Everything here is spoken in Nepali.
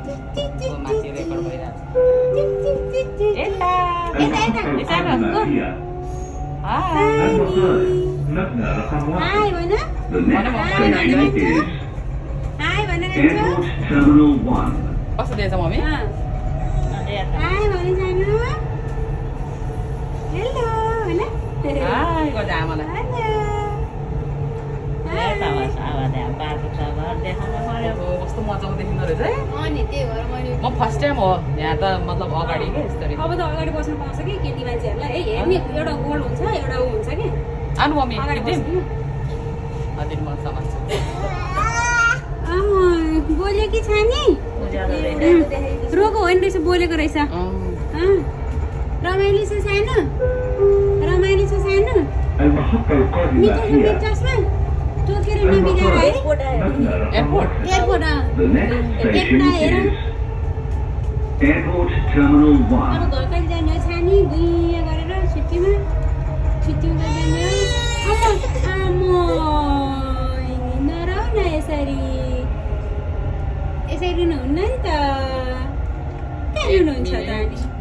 माथि रेकर्ड भइरहेछ एता सानो हाय भन हाय भन कस्तो दिएछ मम्मी हाय भन जानु हेलो भन हाय गर्दै आमालाई कस्तो मजाको देखिँदो रहेछ है अनि त्यही भएर मैले म फर्स्ट टाइम हो यहाँ त मतलब अगाडि के यस्तरी अब त अगाडि बस्न पाउँछ कि केटी मान्छेहरूलाई है हेर्ने एउटा गोल हुन्छ एउटा ऊ हुन्छ कि आनु मम्मी अगाडि दिन बस्नु दिन मन समाज बोल्यो कि छानी रोगो होइन रहेछ बोलेको रहेछ रमाइलो छ सानो रमाइलो छ सानो मिठो छ चस्मा टोकेर नबिगार है एयरपोर्ट एयरपोर्ट Airport Terminal 1. अब घर कहिले जाने हो छानी गुइया गरेर छुट्टीमा जाने हो आमो नरौ न यसरी रुनुहुन्न नि त कहाँ रुनुहुन्छ त अनि